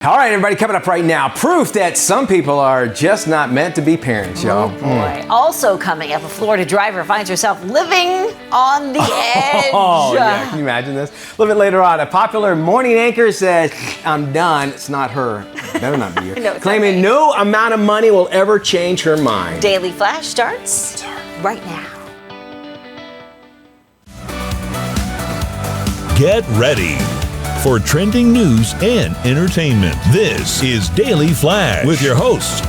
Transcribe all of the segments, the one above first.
All right, everybody, coming up right now, proof that some people are just not meant to be parents, y'all. Oh, boy. Also coming up, a Florida driver finds herself living on the edge. Oh, yeah, can you imagine this? A little bit later on, a popular morning anchor says, I'm done. It's not her. Better not be her. No, claiming no amount of money will ever change her mind. Daily Flash starts right now. Get ready for trending news and entertainment. This is Daily Flash with your hosts,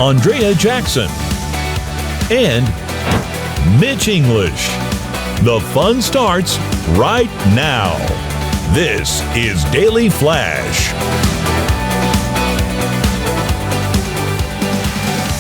Andrea Jackson and Mitch English. The fun starts right now. This is Daily Flash.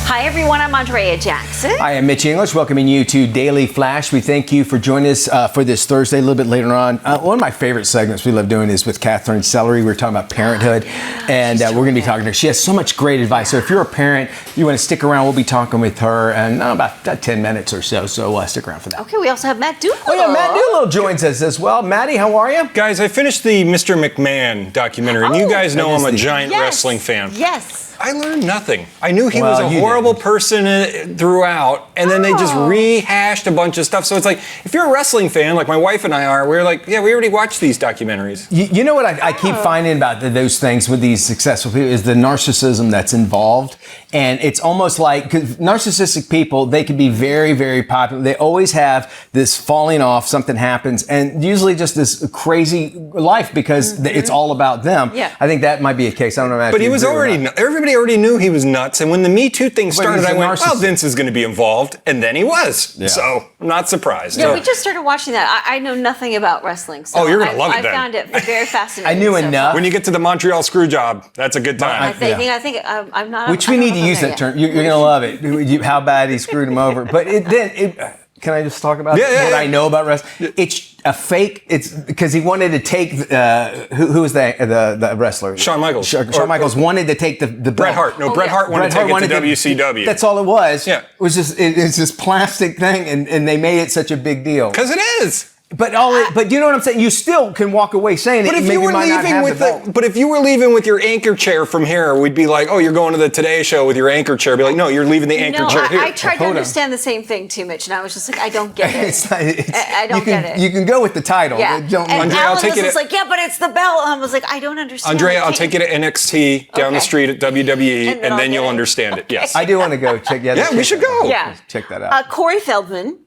Hi, everyone. I'm Andrea Jackson. I am Mitch English, welcoming you to Daily Flash. We thank you for joining us for this Thursday. A little bit later on, one of my favorite segments we love doing is with Catherine Celery. We're talking about parenthood, and we're going to be talking to her. She has so much great advice. So if you're a parent, you want to stick around, we'll be talking with her in about 10 minutes or so. So stick around for that. Okay, we also have Matt Doolittle. Oh, yeah, Matt Doolittle joins us as well. Maddie, how are you? Guys, I finished the Mr. McMahon documentary, and you guys know I'm a giant wrestling fan. Yes. I learned nothing. I knew he was a horrible person throughout, and then they just rehashed a bunch of stuff. So it's like, if you're a wrestling fan, like my wife and I are, we're like, yeah, we already watched these documentaries. You know what I keep finding about those things with these successful people is the narcissism that's involved. And it's almost like, because narcissistic people, they can be very, very popular. They always have this falling off, something happens, and usually just this crazy life because it's all about them. Yeah. I think that might be a case. I don't know. But he was already, everybody already knew he was nuts. And when the Me Too thing started, I went, well, Vince is going to be involved. And then he was. Yeah. So I'm not surprised. Yeah, we just started watching that. I know nothing about wrestling. So you're going to love it then. I found it very fascinating. I knew enough. When you get to the Montreal screw job, that's a good time. I think I'm not. Which we need to use that term. You're going to love it. How bad he screwed him over. But can I just talk about what I know about wrestling? It's a fake. It's because he wanted to take who was the wrestler? Shawn Michaels. Shawn Michaels wanted to take the Bret Hart. No, Bret Hart wanted to take it to WCW. That's all it was. Yeah. It was just it's this plastic thing, and they made it such a big deal. Because it is. But you know what I'm saying? You still can walk away saying but it. If you were leaving but if you were leaving with your anchor chair from here, we'd be like, oh, you're going to the Today Show with your anchor chair. Be like, no, you're leaving the anchor chair here. I tried to understand the same thing too, Mitch, and I was just like, I don't get it. I don't get it. You can go with the title. Yeah. And Andrea, Alan was like, yeah, but it's the belt. I was like, I don't understand. Andrea, I'll take you to NXT down the street at WWE, and then you'll understand it. Yes. I do want to go check. Yeah, we should go. Yeah. Check that out. Corey Feldman.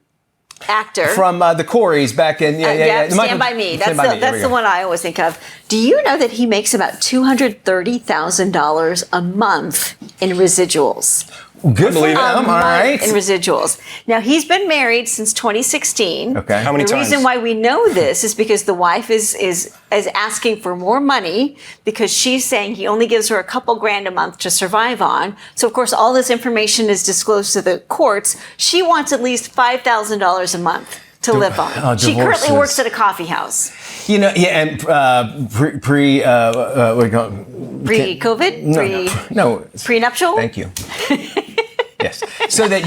Actor from the Coreys back in Stand By Me. That's the one I always think of. Do you know that he makes about $230,000 a month in residuals? Good for him. All right. In residuals. Now he's been married since 2016. Okay. How many times? The reason why we know this is because the wife is asking for more money because she's saying he only gives her a couple grand a month to survive on. So of course all this information is disclosed to the courts. She wants at least $5,000 a month to live on. She currently works at a coffee house. You know, yeah, and Pre-COVID? No. Prenuptial? Thank you. Yes. So that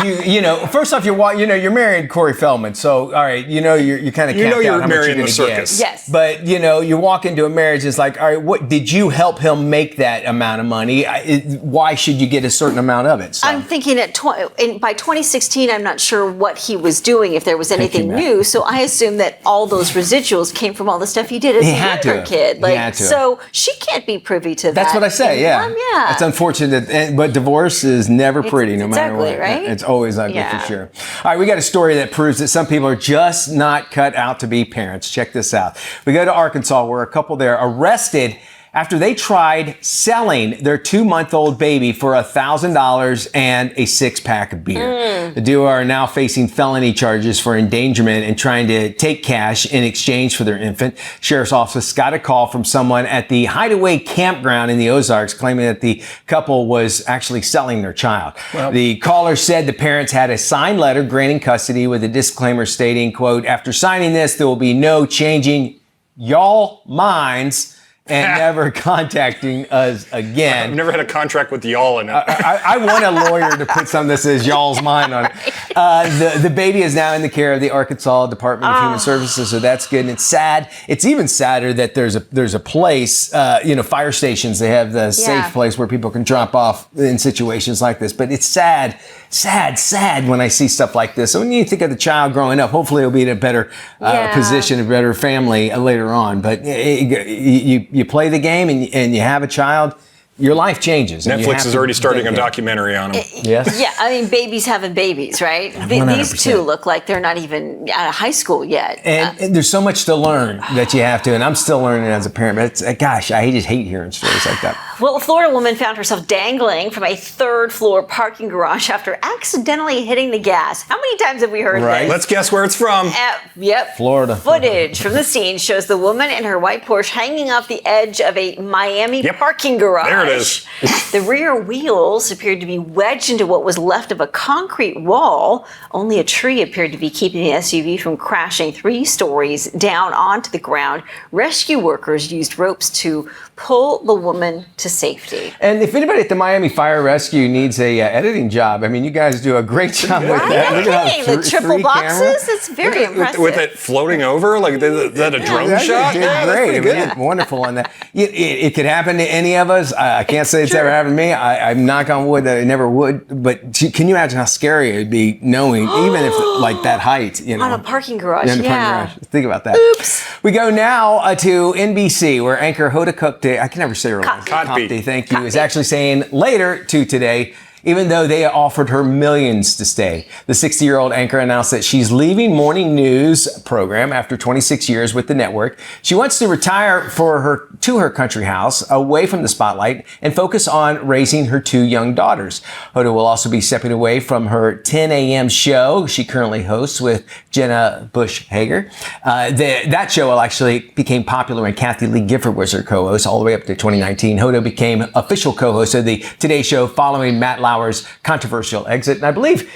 first off, you're married Corey Feldman. So, all right, you're kind of you're married in the circus. Get. Yes. But, you walk into a marriage, it's like, all right, what did you help him make that amount of money? Why should you get a certain amount of it? So. I'm thinking by 2016, I'm not sure what he was doing, if there was anything new. So I assume that all those residuals came from all the stuff he did as a younger kid. He had to. So she can't be privy to that. That's what I say, yeah. Yeah. It's unfortunate, but divorce is never pretty, no matter what. Right? It's always ugly for sure. All right, we got a story that proves that some people are just not cut out to be parents. Check this out. We go to Arkansas where a couple there arrested after they tried selling their 2-month-old baby for $1,000 and a 6-pack of beer. The duo are now facing felony charges for endangerment and trying to take cash in exchange for their infant. Sheriff's office got a call from someone at the Hideaway campground in the Ozarks claiming that the couple was actually selling their child. Well, the caller said the parents had a signed letter granting custody with a disclaimer stating, quote, after signing this, there will be no changing y'all minds and never contacting us again. I've never had a contract with y'all in it. I want a lawyer to put something that says y'all's mine on it. The baby is now in the care of the Arkansas Department of Human Services, so that's good. And it's sad. It's even sadder that there's a place, fire stations. They have the safe place where people can drop off in situations like this. But it's sad when I see stuff like this. So when you think of the child growing up, hopefully it'll be in a better position, a better family later on. But you play the game and you have a child, your life changes. Netflix is already starting a documentary on them. Yes. Yeah, I mean, babies having babies, right? These two look like they're not even out of high school yet. And there's so much to learn that you have to, and I'm still learning as a parent, but I just hate hearing stories like that. Well, a Florida woman found herself dangling from a third-floor parking garage after accidentally hitting the gas. How many times have we heard this? Let's guess where it's from. Yep. Florida. Footage from the scene shows the woman in her white Porsche hanging off the edge of a Miami parking garage. There it is. The rear wheels appeared to be wedged into what was left of a concrete wall. Only a tree appeared to be keeping the SUV from crashing 3 stories down onto the ground. Rescue workers used ropes to pull the woman to safety. And if anybody at the Miami Fire Rescue needs a editing job, I mean, you guys do a great job with that. Look at the triple boxes, it's very impressive. With it floating over, like is that a drone shot? Yeah, great. I mean, you're wonderful on that. It could happen to any of us. I can't say it's ever happened to me. I'm knock on wood that it never would. But can you imagine how scary it would be knowing, even if like that height, on a parking garage, Think about that. Oops. We go now to NBC, where anchor Hoda Kotb, I can never say her name. Kotb. Thank you. Is actually saying later to today, even though they offered her millions to stay. The 60-year-old anchor announced that she's leaving morning news program after 26 years with the network. She wants to retire to her country house, away from the spotlight, and focus on raising her 2 young daughters. Hoda will also be stepping away from her 10 a.m. show she currently hosts with Jenna Bush Hager. That show actually became popular when Kathy Lee Gifford was her co-host all the way up to 2019. Hoda became official co-host of the Today Show following Matt Lauer's controversial exit. And I believe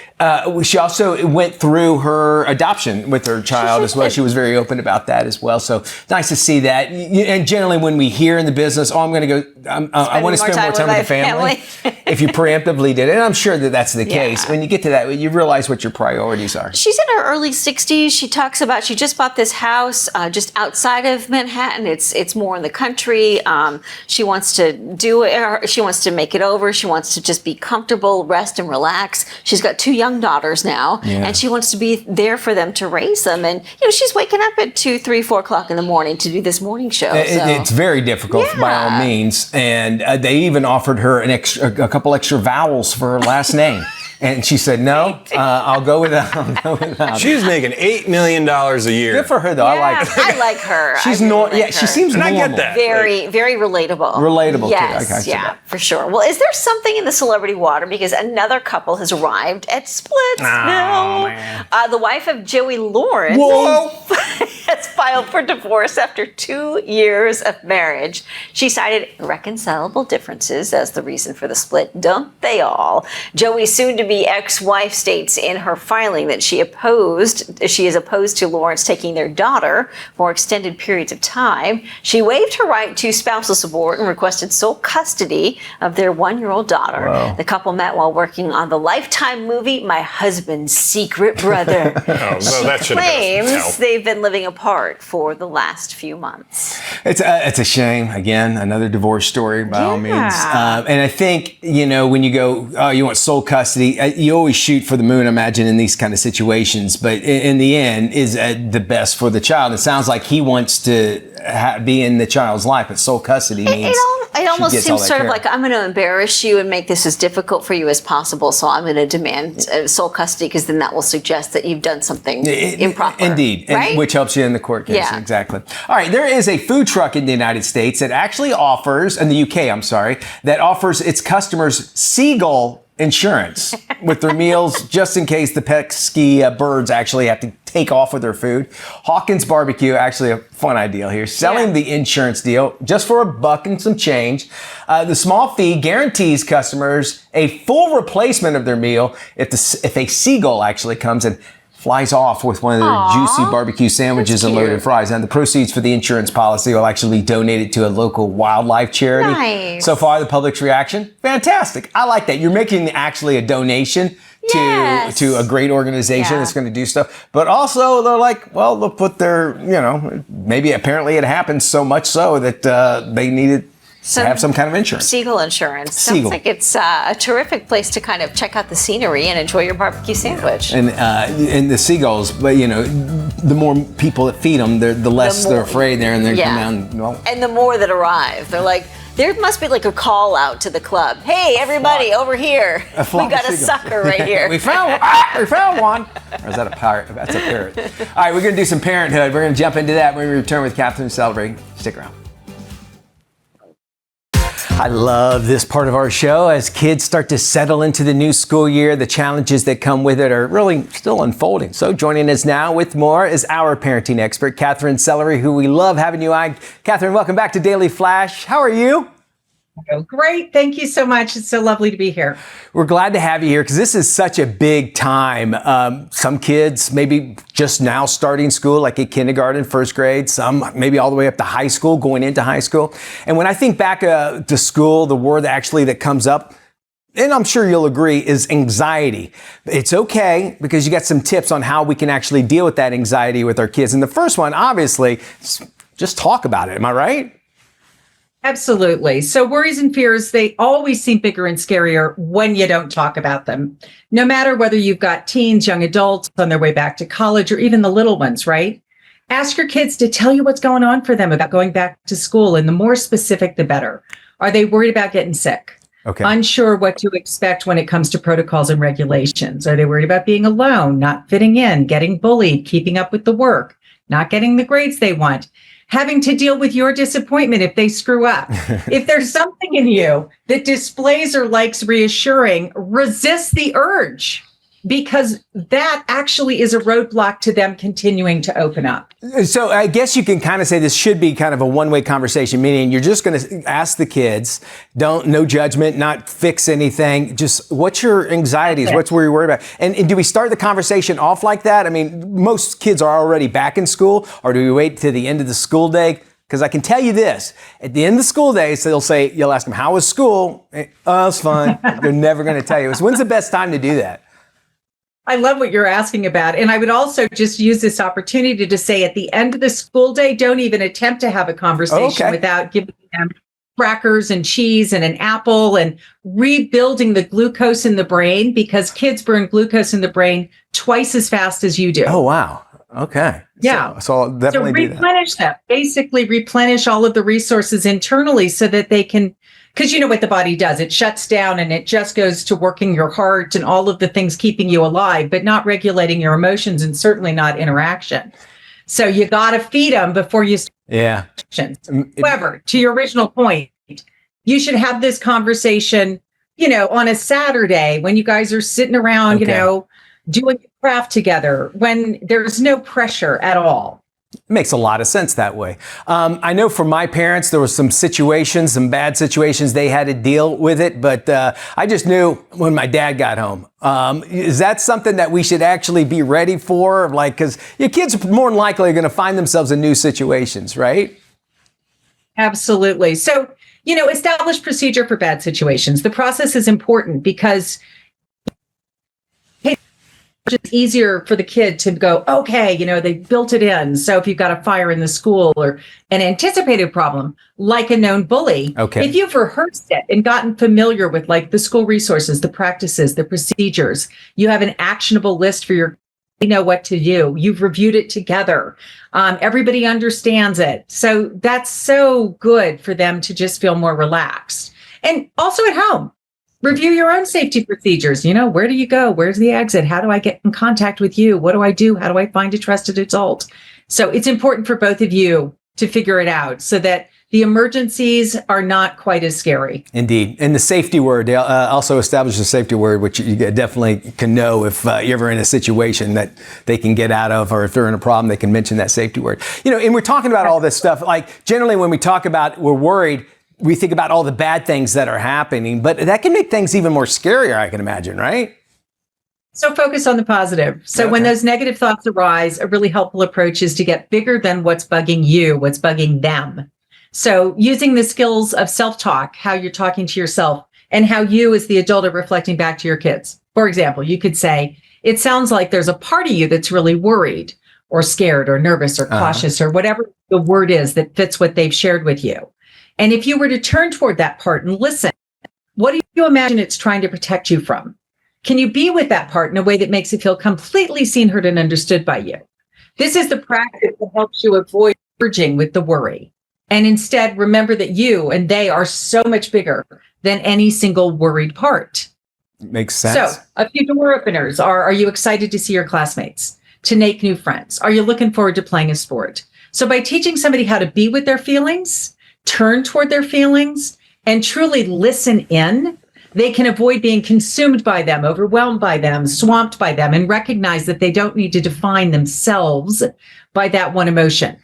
she also went through her adoption with her child as well. She was very open about that as well. So nice to see that. And generally when we hear in the business, I want to spend more time with the family. If you preemptively did it, and I'm sure that that's the case. When you get to that, you realize what your priorities are. She's in her early 60s. She talks about she just bought this house just outside of Manhattan. It's more in the country. She wants to do it. She wants to make it over. She wants to just be comfortable, rest and relax. She's got 2 young daughters now, and she wants to be there for them to raise them. And she's waking up at 2, 3, 4 o'clock in the morning to do this morning show. It's very difficult by all means, and they even offered her a couple extra vowels for her last name. And she said, no, I'll go without. She's making $8 million a year. Good for her, though. I like her. I like her. She's she seems normal. I get that. Very, very relatable. Relatable, yes, too. For sure. Well, is there something in the celebrity water? Because another couple has arrived at Splitsville. The wife of Joey Lawrence has filed for divorce after 2 years of marriage. She cited irreconcilable differences as the reason for the split. Don't they all? Joey's soon-to-be ex-wife states in her filing that she is opposed to Lawrence taking their daughter for extended periods of time. She waived her right to spousal support and requested sole custody of their 1-year-old daughter. Wow. The couple met while working on the Lifetime movie My Husband's Secret Brother. She claims they've been living apart for the last few months. It's a shame. Again, another divorce story by all means. And I think, when you go, you want sole custody, you always shoot for the moon, I imagine, in these kind of situations. But in the end, is the best for the child. It sounds like he wants to be in the child's life, but sole custody means it almost seems sort of like, I'm going to embarrass you and make this as difficult for you as possible, so I'm going to demand sole custody, because then that will suggest that you've done something improper. Indeed, right? Which helps you in the court case. Yeah. Exactly. All right, there is a food truck in the United States that actually offers, in the UK, that offers its customers seagull insurance with their meals, just in case the pesky birds actually have to take off with their food. Hawkins Barbecue, actually a fun idea here, selling the insurance deal just for $1 and some change. The small fee guarantees customers a full replacement of their meal if a seagull actually comes and flies off with one of their juicy barbecue sandwiches and loaded fries. And the proceeds for the insurance policy will actually be donated to a local wildlife charity. Nice. So far, the public's reaction, fantastic. I like that. You're making actually a donation to a great organization that's going to do stuff. But also they're like, well, they'll put their, maybe apparently it happens so much so that they needed to have some kind of insurance. Seagull insurance. Sounds like it's a terrific place to kind of check out the scenery and enjoy your barbecue sandwich. And the seagulls, but the more people that feed them, the less they're afraid there, and they come down. And the more that arrive, they're like, there must be like a call out to the club. Hey, everybody, over here. We got a sucker right here. We found one. Or is that a parrot? That's a parrot. All right, we're going to do some parenthood. We're going to jump into that when we return with Catherine Celery. Stick around. I love this part of our show. As kids start to settle into the new school year, the challenges that come with it are really still unfolding. So joining us now with more is our parenting expert, Catherine Celery, who we love having you on. Catherine, welcome back to Daily Flash. How are you? Oh, great. Thank you so much. It's so lovely to be here. We're glad to have you here because this is such a big time. Some kids maybe just now starting school, like at kindergarten, first grade, some maybe all the way up to high school, going into high school. And when I think back to school, the word that comes up, and I'm sure you'll agree, is anxiety. It's okay because you got some tips on how we can actually deal with that anxiety with our kids. And the first one, obviously, just talk about it. Am I right? Absolutely. So worries and fears, they always seem bigger and scarier when you don't talk about them. No matter whether you've got teens, young adults on their way back to college, or even the little ones, right? Ask your kids to tell you what's going on for them about going back to school. And the more specific, the better. Are they worried about getting sick? Okay. Unsure what to expect when it comes to protocols and regulations? Are they worried about being alone, not fitting in, getting bullied, keeping up with the work, not getting the grades they want? Having to deal with your disappointment if they screw up. If there's something in you that displays or likes reassuring, resist the urge, because that actually is a roadblock to them continuing to open up. So I guess you can kind of say this should be kind of a one-way conversation, meaning you're just going to ask the kids, no judgment, not fix anything. Just what's your anxieties? What's where you're worried about? And do we start the conversation off like that? I mean, most kids are already back in school, or do we wait to the end of the school day? Because I can tell you this, at the end of the school day, so you'll ask them, how was school? Oh, it's fun. They're never going to tell you. When's the best time to do that? I love what you're asking about. And I would also just use this opportunity to say at the end of the school day, don't even attempt to have a conversation without giving them crackers and cheese and an apple and rebuilding the glucose in the brain, because kids burn glucose in the brain twice as fast as you do. Oh, wow. Okay. Yeah. So I'll definitely do that. Replenish them. Basically replenish all of the resources internally so that they can, because you know what the body does. It shuts down and it just goes to working your heart and all of the things keeping you alive, but not regulating your emotions and certainly not interaction. So you got to feed them before you start. Yeah. However, to your original point, you should have this conversation, on a Saturday when you guys are sitting around, doing craft together, when there's no pressure at all. It makes a lot of sense that way. I know for my parents, there were some some bad situations, they had to deal with it, but I just knew when my dad got home. Is that something that we should actually be ready for? Because your kids are more than likely going to find themselves in new situations, right? Absolutely. So, establish procedure for bad situations. The process is important because it's easier for the kid to go, okay, they built it in. So if you've got a fire in the school or an anticipated problem, like a known bully, if you've rehearsed it and gotten familiar with the school resources, the practices, the procedures, you have an actionable list for you know what to do. You've reviewed it together. Everybody understands it. So that's so good for them to just feel more relaxed. And also at home. Review your own safety procedures. Where do you go? Where's the exit? How do I get in contact with you? What do I do? How do I find a trusted adult? So it's important for both of you to figure it out so that the emergencies are not quite as scary. Indeed. And the safety word, also establish a safety word, which you definitely can know if you're ever in a situation that they can get out of, or if they're in a problem, they can mention that safety word. And we're talking about all this stuff, generally when we talk about we're worried, we think about all the bad things that are happening, but that can make things even more scarier, I can imagine, right? So focus on the positive. So when those negative thoughts arise, a really helpful approach is to get bigger than what's bugging you, what's bugging them. So using the skills of self-talk, how you're talking to yourself and how you as the adult are reflecting back to your kids. For example, you could say, it sounds like there's a part of you that's really worried or scared or nervous or cautious or whatever the word is that fits what they've shared with you. And if you were to turn toward that part and listen, what do you imagine it's trying to protect you from? Can you be with that part in a way that makes it feel completely seen, heard, and understood by you? This is the practice that helps you avoid merging with the worry. And instead, remember that you and they are so much bigger than any single worried part. Makes sense. So a few door openers are you excited to see your classmates, to make new friends? Are you looking forward to playing a sport? So by teaching somebody how to be with their feelings, turn toward their feelings, and truly listen in, they can avoid being consumed by them, overwhelmed by them, swamped by them, and recognize that they don't need to define themselves by that one emotion.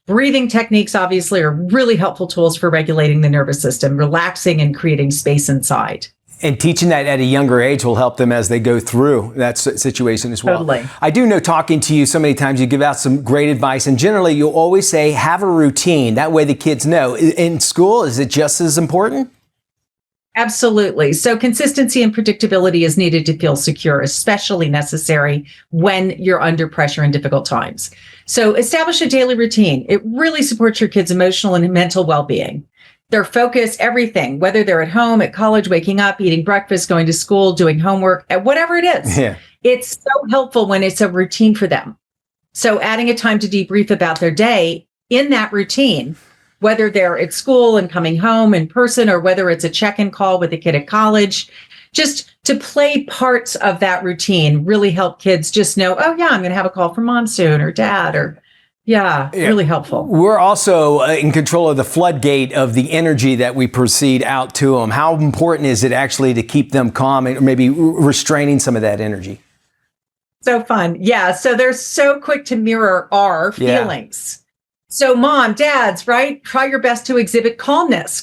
Breathing techniques, obviously, are really helpful tools for regulating the nervous system, relaxing and creating space inside. And teaching that at a younger age will help them as they go through that situation as well. Totally. I do know, talking to you so many times, you give out some great advice, and generally you'll always say, have a routine. That way the kids know. In school, is it just as important? Absolutely. So consistency and predictability is needed to feel secure, especially necessary when you're under pressure in difficult times. So establish a daily routine. It really supports your kids' emotional and mental well-being. Their focus, everything, whether they're at home, at college, waking up, eating breakfast, going to school, doing homework, whatever it is. Yeah. It's so helpful when it's a routine for them. So adding a time to debrief about their day in that routine, whether they're at school and coming home in person, or whether it's a check-in call with a kid at college, just to play parts of that routine really help kids just know, oh yeah, I'm going to have a call from mom soon, or dad, or really helpful. We're also in control of the floodgate of the energy that we proceed out to them. How important is it actually to keep them calm and maybe restraining some of that energy? So fun. Yeah. So they're so quick to mirror our feelings. So mom, dads, right? Try your best to exhibit calmness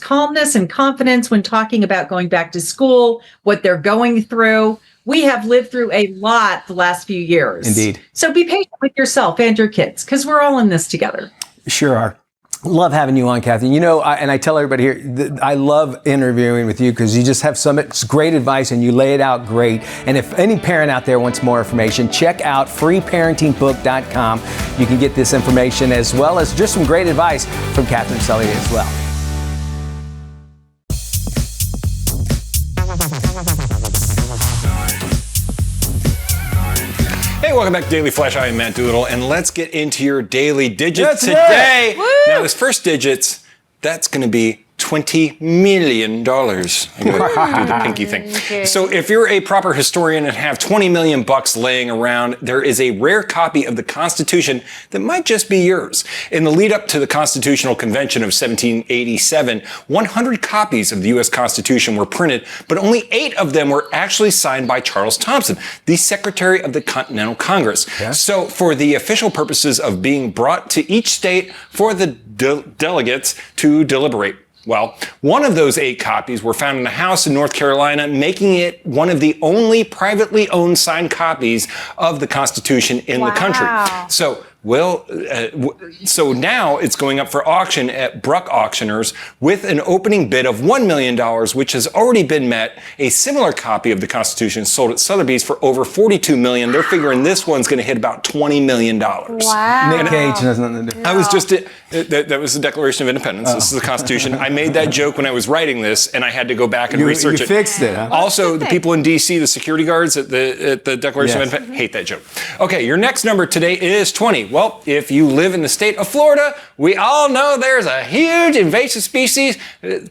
and confidence when talking about going back to school, what they're going through. We have lived through a lot the last few years. Indeed. So be patient with yourself and your kids, because we're all in this together. Sure are. Love having you on, Kathy. You know, and I tell everybody here, I love interviewing with you because you just have so much great advice and you lay it out great. And if any parent out there wants more information, check out freeparentingbook.com. You can get this information as well as just some great advice from Catherine Sully as well. Hey, welcome back to Daily Flash. I am Matt Doodle, and let's get into your daily digits today. Now, this first digits, that's going to be $20 million. I'm going to do the pinky thing. Okay. So if you're a proper historian and have 20 million bucks laying around, there is a rare copy of the Constitution that might just be yours. In the lead up to the Constitutional Convention of 1787, 100 copies of the U.S. Constitution were printed, but only 8 of them were actually signed by Charles Thompson, the Secretary of the Continental Congress. Yeah. So for the official purposes of being brought to each state for the delegates to deliberate. Well, one of those 8 copies were found in a house in North Carolina, making it one of the only privately owned signed copies of the Constitution in the country. So now it's going up for auction at Bruck Auctioners with an opening bid of $1 million, which has already been met. A similar copy of the Constitution sold at Sotheby's for over $42 million. They're figuring this one's going to hit about $20 million. Wow. Nick Cage has nothing to do. I was just, that was the Declaration of Independence. This is the Constitution. I made that joke when I was writing this, and I had to go back and research it. You fixed it, huh? Also, the people in D.C., the security guards at the Declaration of Independence, hate that joke. Okay, your next number today is 20. Well, if you live in the state of Florida, we all know there's a huge invasive species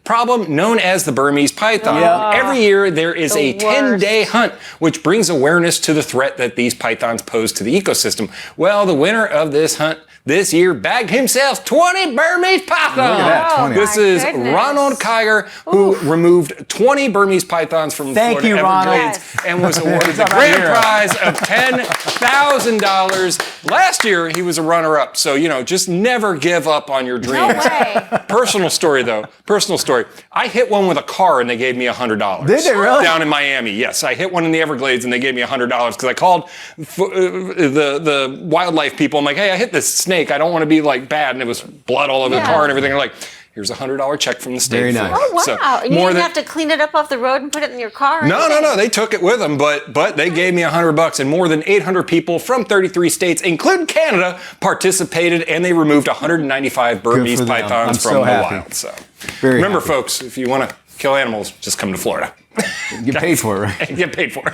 problem known as the Burmese python. Yeah. Every year there is a 10-day hunt, which brings awareness to the threat that these pythons pose to the ecosystem. Well, the winner of this hunt this year bagged himself 20 Burmese pythons. Look at that, 20. This is Ronald Kiger, who removed 20 Burmese pythons from Thank Florida you, Ronald. Everglades and was awarded the grand prize of $10,000. Last year, he was a runner-up. So, you know, just never give up on your dreams. No way. Personal story, though. Personal story. I hit one with a car and they gave me $100. Did they really? Down in Miami, yes. I hit one in the Everglades and they gave me $100 because I called the wildlife people. I'm like, hey, I hit this snake. I don't want to be like bad. And it was blood all over the car and everything. They're like, here's a $100 check from the state. Very nice. Oh, wow. So, and you didn't have to clean it up off the road and put it in your car? No. They took it with them, but they gave me $100, and more than 800 people from 33 states, including Canada, participated, and they removed 195 Burmese pythons from the wild. So remember, folks, if you want to kill animals, just come to Florida. Get paid for it, right? Get paid for it.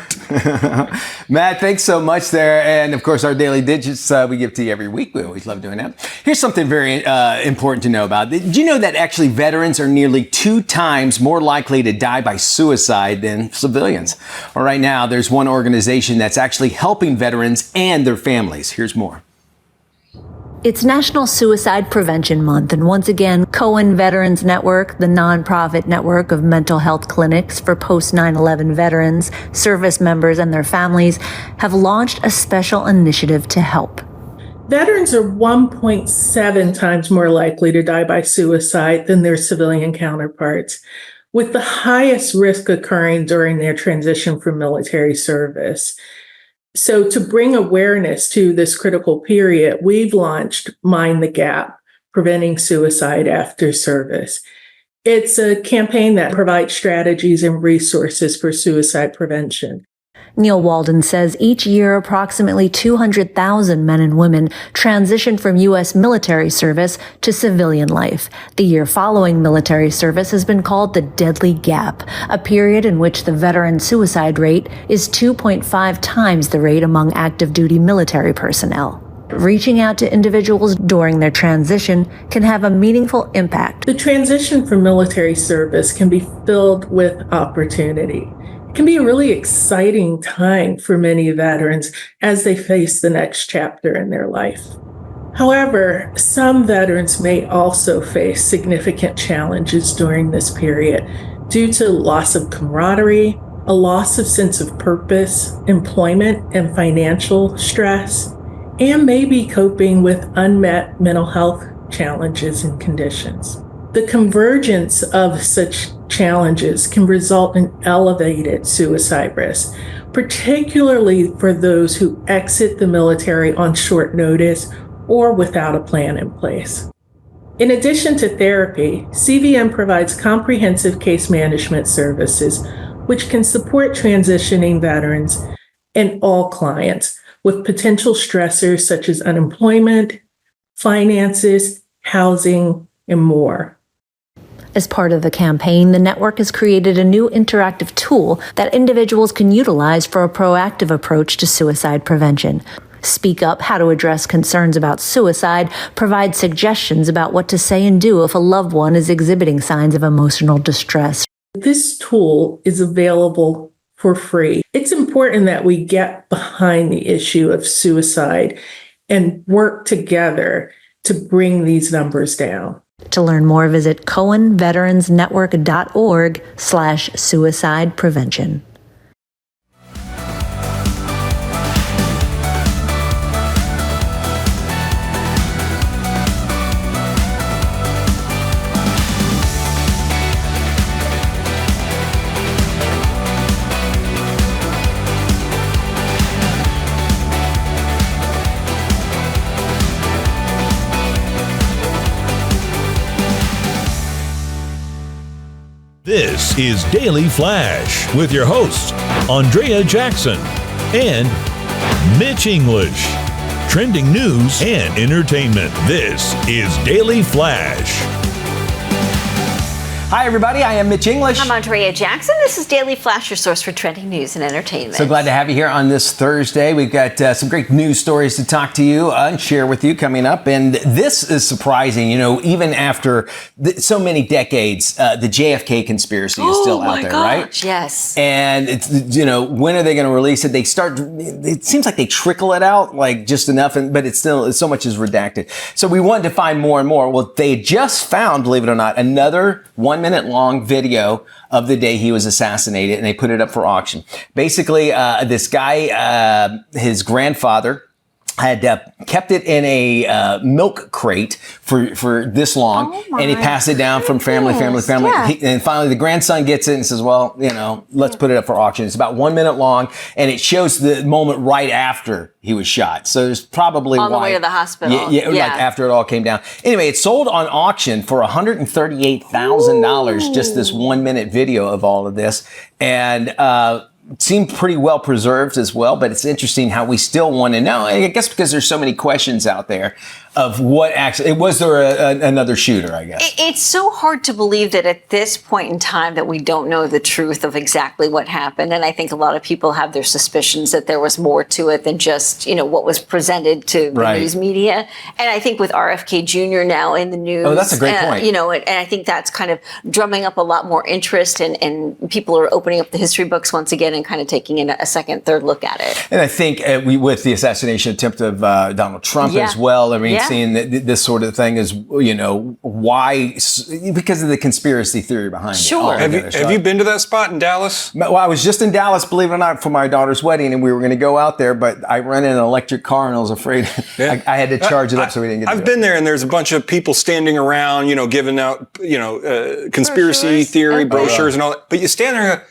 Matt, thanks so much there. And of course, our daily digits we give to you every week. We always love doing that. Here's something very important to know about. Did you know that actually veterans are nearly 2 times more likely to die by suicide than civilians? Well, right now, there's one organization that's actually helping veterans and their families. Here's more. It's National Suicide Prevention Month, and once again, Cohen Veterans Network, the nonprofit network of mental health clinics for post-9/11 veterans, service members, and their families, have launched a special initiative to help. Veterans are 1.7 times more likely to die by suicide than their civilian counterparts, with the highest risk occurring during their transition from military service. So to bring awareness to this critical period, we've launched Mind the Gap, Preventing Suicide After Service. It's a campaign that provides strategies and resources for suicide prevention. Neil Walden says each year approximately 200,000 men and women transition from U.S. military service to civilian life. The year following military service has been called the Deadly Gap, a period in which the veteran suicide rate is 2.5 times the rate among active duty military personnel. Reaching out to individuals during their transition can have a meaningful impact. The transition from military service can be filled with opportunity. It can be a really exciting time for many veterans as they face the next chapter in their life. However, some veterans may also face significant challenges during this period due to loss of camaraderie, a loss of sense of purpose, employment and financial stress, and maybe coping with unmet mental health challenges and conditions. The convergence of such challenges can result in elevated suicide risk, particularly for those who exit the military on short notice or without a plan in place. In addition to therapy, CVM provides comprehensive case management services, which can support transitioning veterans and all clients with potential stressors such as unemployment, finances, housing, and more. As part of the campaign, the network has created a new interactive tool that individuals can utilize for a proactive approach to suicide prevention. Speak Up, How to Address Concerns About Suicide, provides suggestions about what to say and do if a loved one is exhibiting signs of emotional distress. This tool is available for free. It's important that we get behind the issue of suicide and work together to bring these numbers down. To learn more, visit cohenveteransnetwork.org/suicide prevention. This is Daily Flash with your hosts, Andrea Jackson and Mitch English. Trending news and entertainment. This is Daily Flash. Hi, everybody. I am Mitch English. I'm Andrea Jackson. This is Daily Flash, your source for trending news and entertainment. So glad to have you here on this Thursday. We've got some great news stories to talk to you and share with you coming up. And this is surprising. You know, even after so many decades, the JFK conspiracy is still out there, right? Yes. And it's, you know, when are they going to release it? It seems like they trickle it out like just enough, but it's still, so much is redacted. So we wanted to find more and more. Well, they just found, believe it or not, another 1 minute long video of the day he was assassinated, and they put it up for auction. Basically, this guy, his grandfather, had kept it in a milk crate for this long, and he passed it down from family. Yeah. And finally, the grandson gets it and says, well, you know, let's put it up for auction. It's about 1 minute long, and it shows the moment right after he was shot. So there's probably on the way to the hospital. Yeah, like after it all came down. Anyway, it sold on auction for $138,000, just this 1 minute video of all of this. And, seemed pretty well preserved as well, but it's interesting how we still want to know. I guess because there's so many questions out there of what actually, was there another shooter, I guess? It's so hard to believe that at this point in time that we don't know the truth of exactly what happened. And I think a lot of people have their suspicions that there was more to it than just, you know, what was presented to the news media. And I think with RFK Jr. now in the news. Oh, that's a great point. You know, and I think that's kind of drumming up a lot more interest, and people are opening up the history books once again and kind of taking in a second, third look at it. And I think with the assassination attempt of Donald Trump as well, I mean, seeing this sort of thing is, you know, why? Because of the conspiracy theory behind it. Have you been to that spot in Dallas? Well, I was just in Dallas, believe it or not, for my daughter's wedding, and we were going to go out there, but I rented an electric car, and I was afraid I had to charge it up so we didn't get. I've been there, and there's a bunch of people standing around, you know, giving out, you know, conspiracy theory brochures and all that. But you stand there and go,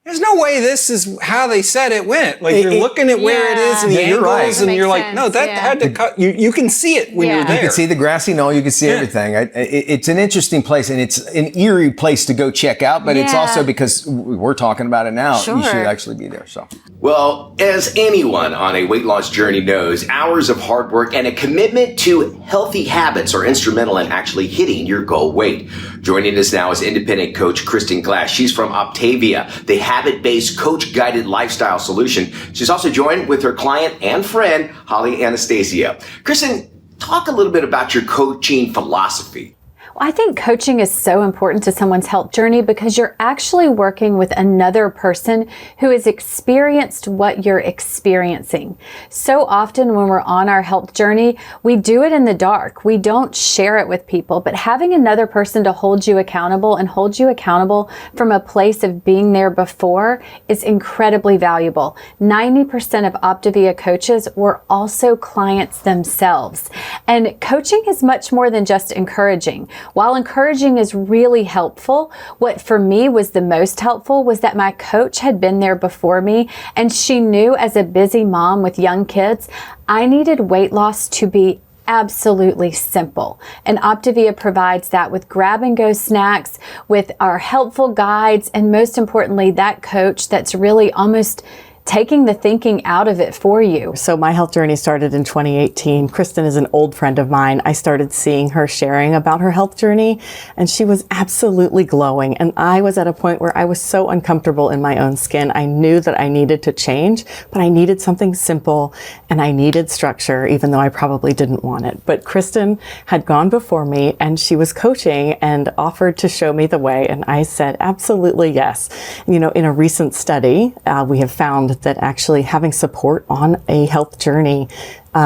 there's no way this is how they said it went. Like, you're looking at where it is and the angles, and you're like, no, that had to cut. You can see it when you're there. You can see the grassy knoll. You can see everything. It's an interesting place, and it's an eerie place to go check out, but it's also because we're talking about it now. You should actually be there. So, well, as anyone on a weight loss journey knows, hours of hard work and a commitment to healthy habits are instrumental in actually hitting your goal weight. Joining us now is independent coach Kristen Glass. She's from Optavia, the habit-based coach-guided lifestyle solution. She's also joined with her client and friend, Holly Anastasia. Kristen, talk a little bit about your coaching philosophy. I think coaching is so important to someone's health journey because you're actually working with another person who has experienced what you're experiencing. So often when we're on our health journey, we do it in the dark. We don't share it with people, but having another person to hold you accountable and hold you accountable from a place of being there before is incredibly valuable. 90% of Optavia coaches were also clients themselves. And coaching is much more than just encouraging. While encouraging is really helpful, what for me was the most helpful was that my coach had been there before me, and she knew as a busy mom with young kids, I needed weight loss to be absolutely simple. And Optavia provides that with grab and go snacks, with our helpful guides, and most importantly, that coach that's really almost taking the thinking out of it for you. So my health journey started in 2018. Kristen is an old friend of mine. I started seeing her sharing about her health journey, and she was absolutely glowing. And I was at a point where I was so uncomfortable in my own skin. I knew that I needed to change, but I needed something simple and I needed structure, even though I probably didn't want it. But Kristen had gone before me, and she was coaching and offered to show me the way. And I said, absolutely yes. You know, in a recent study, we have found that actually having support on a health journey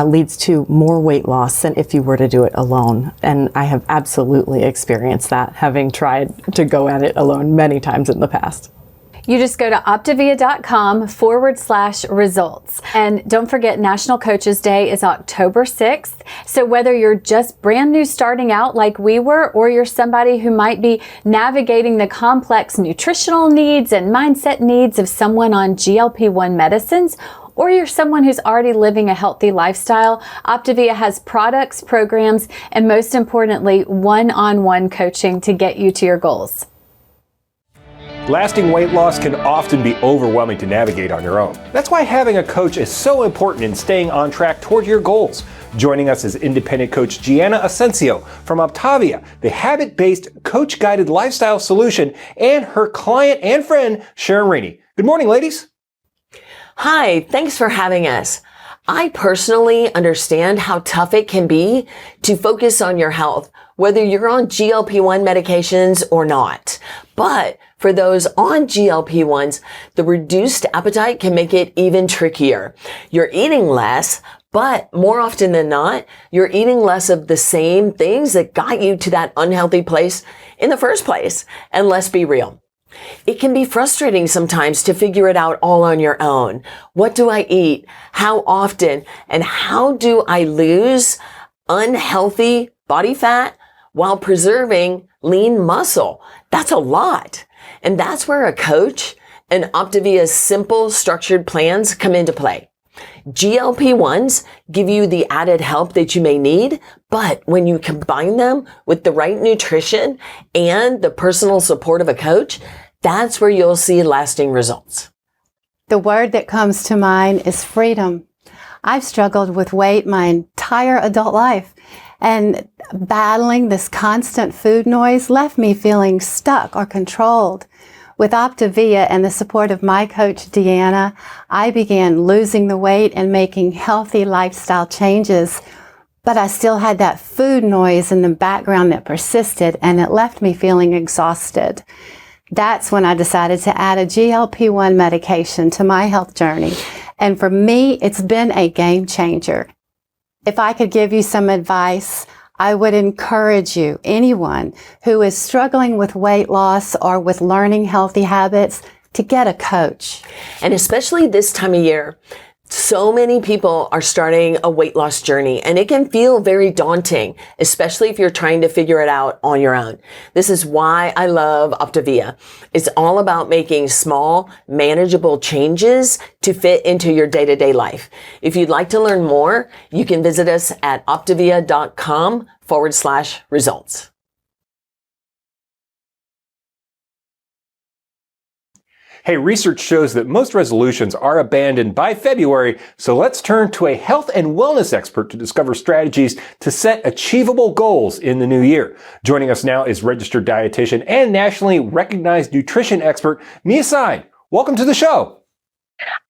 leads to more weight loss than if you were to do it alone. And I have absolutely experienced that, having tried to go at it alone many times in the past. You just go to optavia.com/results. And don't forget, National Coaches Day is October 6th. So whether you're just brand new starting out like we were, or you're somebody who might be navigating the complex nutritional needs and mindset needs of someone on GLP-1 medicines, or you're someone who's already living a healthy lifestyle, Optavia has products, programs, and most importantly, one-on-one coaching to get you to your goals. Lasting weight loss can often be overwhelming to navigate on your own. That's why having a coach is so important in staying on track toward your goals. Joining us is independent coach Gianna Asensio from Optavia, the habit-based coach-guided lifestyle solution, and her client and friend, Sharon Rainey. Good morning, ladies. Hi, thanks for having us. I personally understand how tough it can be to focus on your health, whether you're on GLP-1 medications or not. But for those on GLP-1s, the reduced appetite can make it even trickier. You're eating less, but more often than not, you're eating less of the same things that got you to that unhealthy place in the first place. And let's be real. It can be frustrating sometimes to figure it out all on your own. What do I eat? How often? And how do I lose unhealthy body fat while preserving lean muscle? That's a lot. And that's where a coach and Optavia's simple structured plans come into play. GLP-1s give you the added help that you may need, but when you combine them with the right nutrition and the personal support of a coach, that's where you'll see lasting results. The word that comes to mind is freedom. I've struggled with weight my entire adult life, and battling this constant food noise left me feeling stuck or controlled. With Optavia and the support of my coach, Deanna, I began losing the weight and making healthy lifestyle changes. But I still had that food noise in the background that persisted, and it left me feeling exhausted. That's when I decided to add a GLP-1 medication to my health journey. And for me, it's been a game changer. If I could give you some advice, I would encourage you, anyone who is struggling with weight loss or with learning healthy habits, to get a coach. And especially this time of year, so many people are starting a weight loss journey, and it can feel very daunting, especially if you're trying to figure it out on your own. This is why I love Optavia. It's all about making small, manageable changes to fit into your day-to-day life. If you'd like to learn more, you can visit us at optavia.com/results. Hey, research shows that most resolutions are abandoned by February, so let's turn to a health and wellness expert to discover strategies to set achievable goals in the new year. Joining us now is registered dietitian and nationally recognized nutrition expert, Mia Side. Welcome to the show.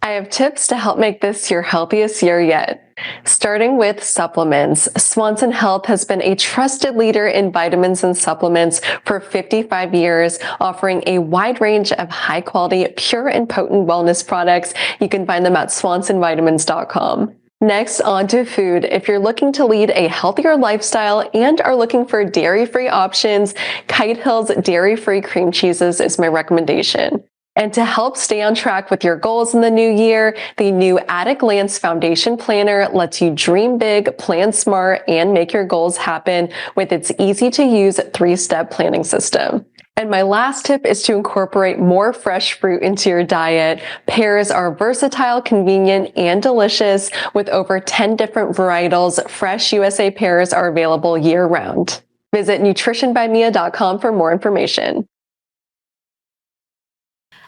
I have tips to help make this your healthiest year yet. Starting with supplements, Swanson Health has been a trusted leader in vitamins and supplements for 55 years, offering a wide range of high-quality, pure and potent wellness products. You can find them at swansonvitamins.com. Next, on to food. If you're looking to lead a healthier lifestyle and are looking for dairy-free options, Kite Hill's dairy-free cream cheeses is my recommendation. And to help stay on track with your goals in the new year, the new At a Glance Foundation Planner lets you dream big, plan smart, and make your goals happen with its easy-to-use 3-step planning system. And my last tip is to incorporate more fresh fruit into your diet. Pears are versatile, convenient, and delicious. With over 10 different varietals, fresh USA pears are available year-round. Visit nutritionbymia.com for more information.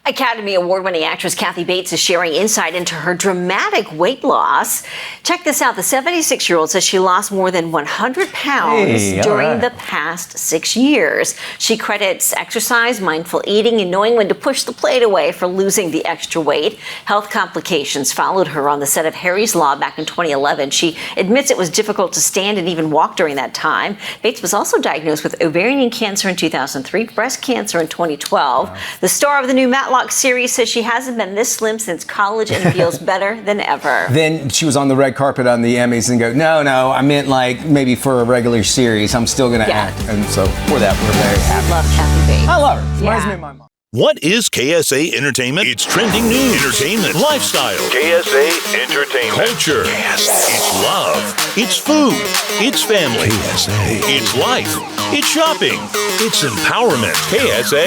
Academy Award-winning actress Kathy Bates is sharing insight into her dramatic weight loss. Check this out. The 76-year-old says she lost more than 100 pounds during the past 6 years. She credits exercise, mindful eating, and knowing when to push the plate away for losing the extra weight. Health complications followed her on the set of Harry's Law back in 2011. She admits it was difficult to stand and even walk during that time. Bates was also diagnosed with ovarian cancer in 2003, breast cancer in 2012. Wow. The star of the new Matlock series says she hasn't been this slim since college and feels better than ever. Then she was on the red carpet on the Emmys and go, no, I meant like maybe for a regular series, I'm still going to act. And so for that, we're very happy. I love Kathy Bates. I love her. Reminds me of my mom. What is KSA Entertainment? It's trending news, entertainment, lifestyle, KSA Entertainment, culture, it's love, it's food, it's family, KSA, it's life, it's shopping, it's empowerment, KSA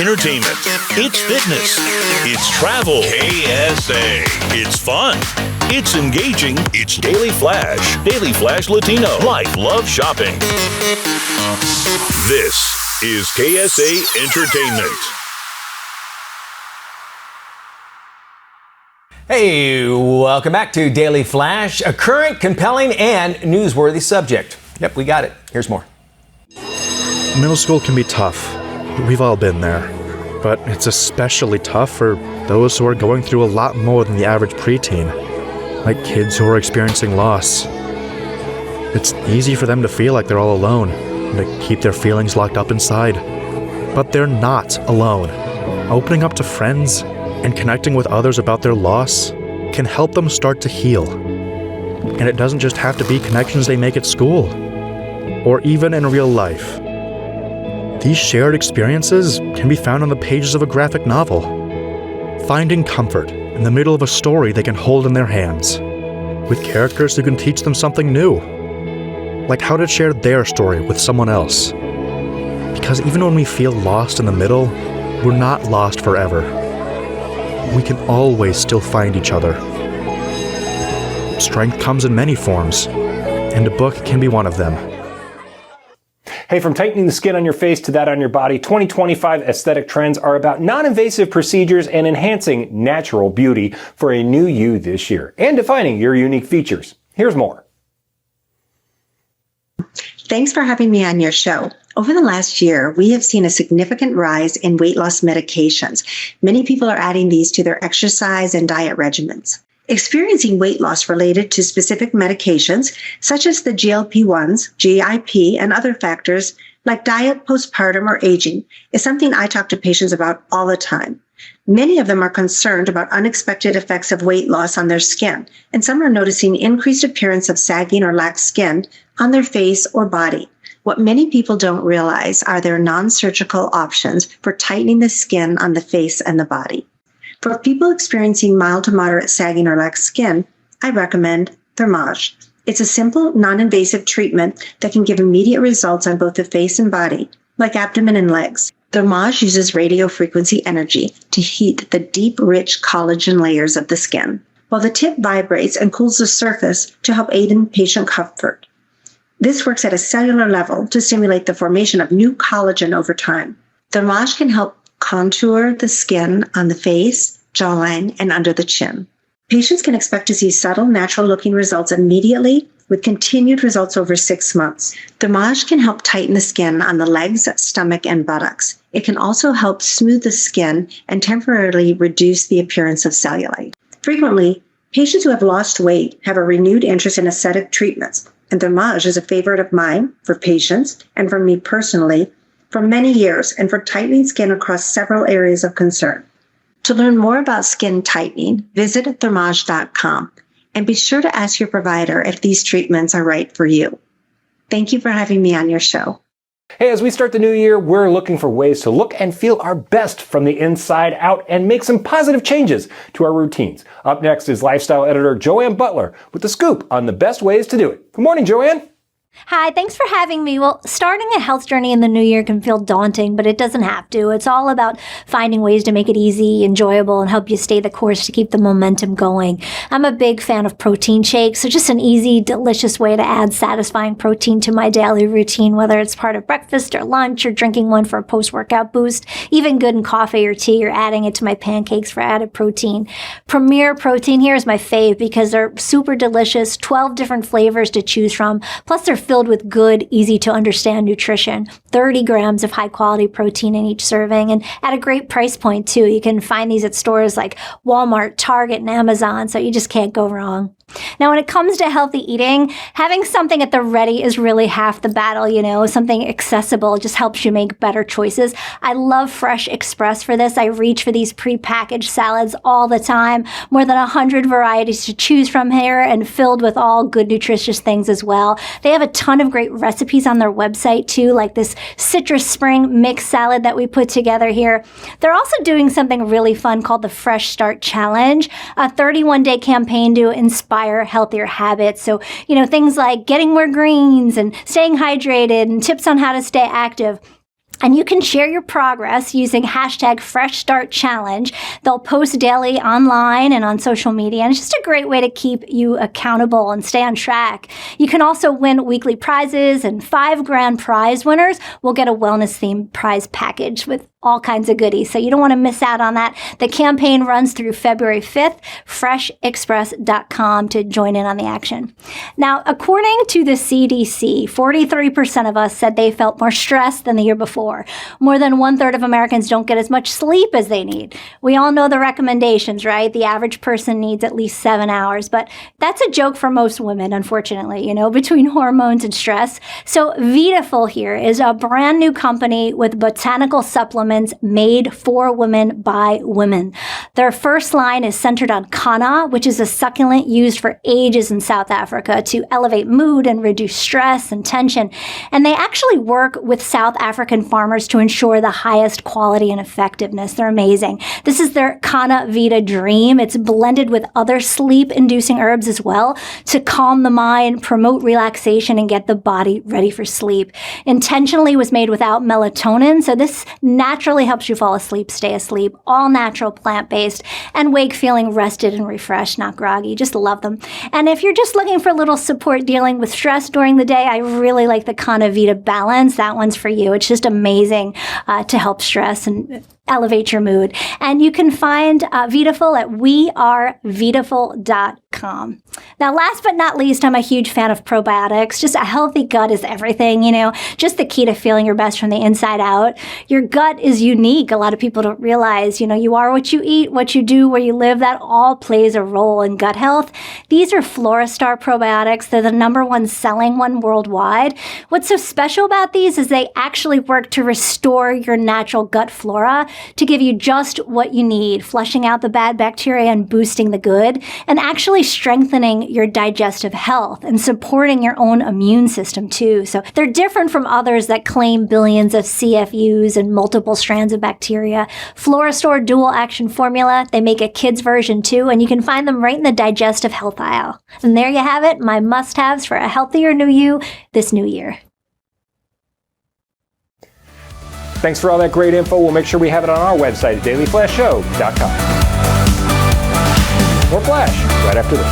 Entertainment, it's fitness, it's travel, KSA, it's fun, it's engaging, it's Daily Flash Latino, life, love, shopping. This is KSA Entertainment. Hey, welcome back to Daily Flash, a current, compelling, and newsworthy subject. Yep, we got it. Here's more. Middle school can be tough. We've all been there. But it's especially tough for those who are going through a lot more than the average preteen, like kids who are experiencing loss. It's easy for them to feel like they're all alone and to keep their feelings locked up inside. But they're not alone. Opening up to friends and connecting with others about their loss can help them start to heal. And it doesn't just have to be connections they make at school, or even in real life. These shared experiences can be found on the pages of a graphic novel, finding comfort in the middle of a story they can hold in their hands, with characters who can teach them something new, like how to share their story with someone else. Because even when we feel lost in the middle, we're not lost forever. We can always still find each other. Strength comes in many forms, and a book can be one of them. Hey, from tightening the skin on your face to that on your body, 2025 aesthetic trends are about non-invasive procedures and enhancing natural beauty for a new you this year and defining your unique features. Here's more. Thanks for having me on your show. Over the last year, we have seen a significant rise in weight loss medications. Many people are adding these to their exercise and diet regimens. Experiencing weight loss related to specific medications, such as the GLP-1s, GIP, and other factors like diet, postpartum, or aging, is something I talk to patients about all the time. Many of them are concerned about unexpected effects of weight loss on their skin, and some are noticing increased appearance of sagging or lax skin on their face or body. What many people don't realize are there non-surgical options for tightening the skin on the face and the body. For people experiencing mild to moderate sagging or lax skin, I recommend Thermage. It's a simple, non-invasive treatment that can give immediate results on both the face and body, like abdomen and legs. Thermage uses radio frequency energy to heat the deep, rich collagen layers of the skin, while the tip vibrates and cools the surface to help aid in patient comfort. This works at a cellular level to stimulate the formation of new collagen over time. Thermage can help contour the skin on the face, jawline, and under the chin. Patients can expect to see subtle, natural-looking results immediately, with continued results over 6 months. Thermage can help tighten the skin on the legs, stomach, and buttocks. It can also help smooth the skin and temporarily reduce the appearance of cellulite. Frequently, patients who have lost weight have a renewed interest in aesthetic treatments, and Thermage is a favorite of mine for patients and for me personally for many years and for tightening skin across several areas of concern. To learn more about skin tightening, visit Thermage.com and be sure to ask your provider if these treatments are right for you. Thank you for having me on your show. Hey, as we start the new year, we're looking for ways to look and feel our best from the inside out and make some positive changes to our routines. Up next is lifestyle editor Joanne Butler with the scoop on the best ways to do it. Good morning, Joanne. Hi, thanks for having me. Well, starting a health journey in the new year can feel daunting, but it doesn't have to. It's all about finding ways to make it easy, enjoyable, and help you stay the course to keep the momentum going. I'm a big fan of protein shakes, so just an easy, delicious way to add satisfying protein to my daily routine, whether it's part of breakfast or lunch or drinking one for a post-workout boost, even good in coffee or tea or adding it to my pancakes for added protein. Premier Protein here is my fave because they're super delicious, 12 different flavors to choose from, plus they're filled with good, easy to understand nutrition. 30 grams of high quality protein in each serving and at a great price point too. You can find these at stores like Walmart, Target, and Amazon, so you just can't go wrong. Now, when it comes to healthy eating, having something at the ready is really half the battle, you know, something accessible just helps you make better choices. I love Fresh Express for this. I reach for these pre-packaged salads all the time. More than 100 varieties to choose from here and filled with all good nutritious things as well. They have a ton of great recipes on their website too, like this citrus spring mixed salad that we put together here. They're also doing something really fun called the Fresh Start Challenge, a 31-day campaign to inspire healthier habits. So, you know, things like getting more greens and staying hydrated and tips on how to stay active. And you can share your progress using hashtag Fresh Start Challenge. They'll post daily online and on social media. And it's just a great way to keep you accountable and stay on track. You can also win weekly prizes, and 5 grand prize winners will get a wellness-themed prize package with all kinds of goodies. So you don't want to miss out on that. The campaign runs through February 5th, freshexpress.com to join in on the action. Now, according to the CDC, 43% of us said they felt more stressed than the year before. More than 1/3 of Americans don't get as much sleep as they need. We all know the recommendations, right? The average person needs at least 7 hours, but that's a joke for most women, unfortunately, between hormones and stress. So Vitaful here is a brand new company with botanical supplements made for women by women. Their first line is centered on kanna, which is a succulent used for ages in South Africa to elevate mood and reduce stress and tension. And they actually work with South African farmers to ensure the highest quality and effectiveness. They're amazing. This is their Kanna Vita Dream. It's blended with other sleep-inducing herbs as well to calm the mind, promote relaxation, and get the body ready for sleep. Intentionally was made without melatonin, so this naturally helps you fall asleep, stay asleep, all natural, plant-based, and wake feeling rested and refreshed, not groggy. Just love them. And if you're just looking for a little support dealing with stress during the day, I really like the Kanna Vita Balance. That one's for you. It's just amazing to help stress and elevate your mood. And you can find Vitaful at wearevitaful.com. Now, last but not least, I'm a huge fan of probiotics. Just a healthy gut is everything, just the key to feeling your best from the inside out. Your gut is unique. A lot of people don't realize, you are what you eat, what you do, where you live. That all plays a role in gut health. These are Floristar probiotics. They're the #1 selling one worldwide. What's so special about these is they actually work to restore your natural gut flora to give you just what you need, flushing out the bad bacteria and boosting the good, and actually strengthening your digestive health and supporting your own immune system too. So they're different from others that claim billions of CFUs and multiple strands of bacteria. Floristar Dual Action Formula, they make a kid's version too, and you can find them right in the digestive health aisle. And there you have it, my must-haves for a healthier new you this new year. Thanks for all that great info. We'll make sure we have it on our website at dailyflashshow.com. More Flash right after this.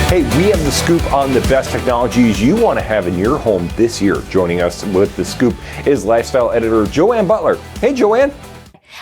Hey, we have the scoop on the best technologies you want to have in your home this year. Joining us with the scoop is lifestyle editor Joanne Butler. Hey, Joanne.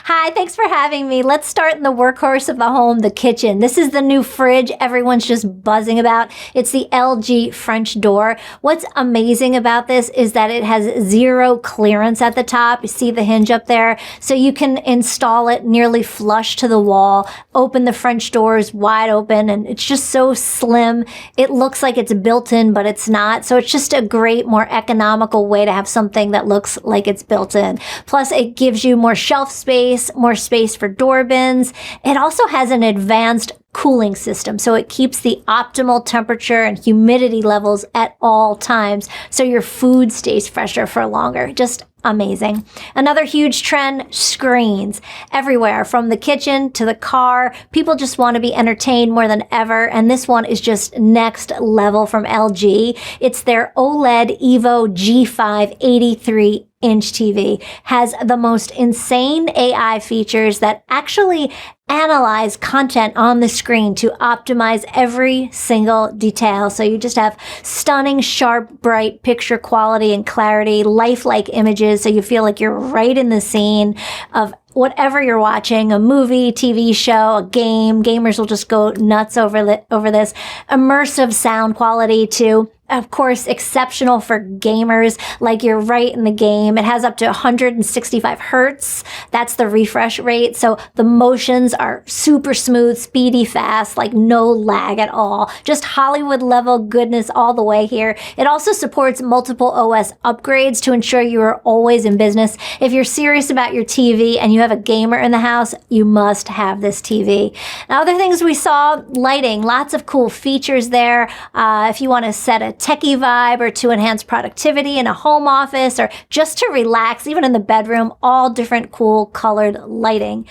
Hi, thanks for having me. Let's start in the workhorse of the home, the kitchen. This is the new fridge everyone's just buzzing about. It's the LG French door. What's amazing about this is that it has zero clearance at the top. You see the hinge up there? So you can install it nearly flush to the wall, open the French doors wide open, and it's just so slim. It looks like it's built in, but it's not. So it's just a great, more economical way to have something that looks like it's built in. Plus, it gives you more shelf space, more space for door bins. It also has an advanced cooling system, so it keeps the optimal temperature and humidity levels at all times, so your food stays fresher for longer. Just amazing. Another huge trend, screens. Everywhere, from the kitchen to the car. People just want to be entertained more than ever, and this one is just next level from LG. It's their OLED Evo G5 83-inch TV. Has the most insane AI features that actually analyze content on the screen to optimize every single detail. So you just have stunning, sharp, bright picture quality and clarity, lifelike images, so you feel like you're right in the scene of whatever you're watching, a movie, TV show, a game. Gamers will just go nuts over this. Immersive sound quality too. Of course, exceptional for gamers, like you're right in the game. It has up to 165 hertz. That's the refresh rate. So the motions are super smooth, speedy, fast, like no lag at all. Just Hollywood level goodness all the way here. It also supports multiple OS upgrades to ensure you are always in business. If you're serious about your TV and you have a gamer in the house, you must have this TV. Now, other things we saw, lighting, lots of cool features there. If you want to set a techie vibe or to enhance productivity in a home office or just to relax, even in the bedroom, all different cool colored lighting.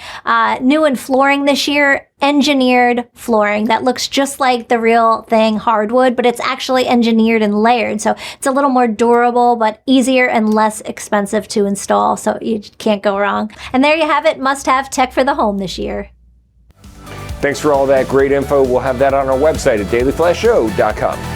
New in flooring this year, engineered flooring that looks just like the real thing, hardwood, but it's actually engineered and layered. So it's a little more durable, but easier and less expensive to install. So you can't go wrong. And there you have it, must-have tech for the home this year. Thanks for all that great info. We'll have that on our website at dailyflashshow.com.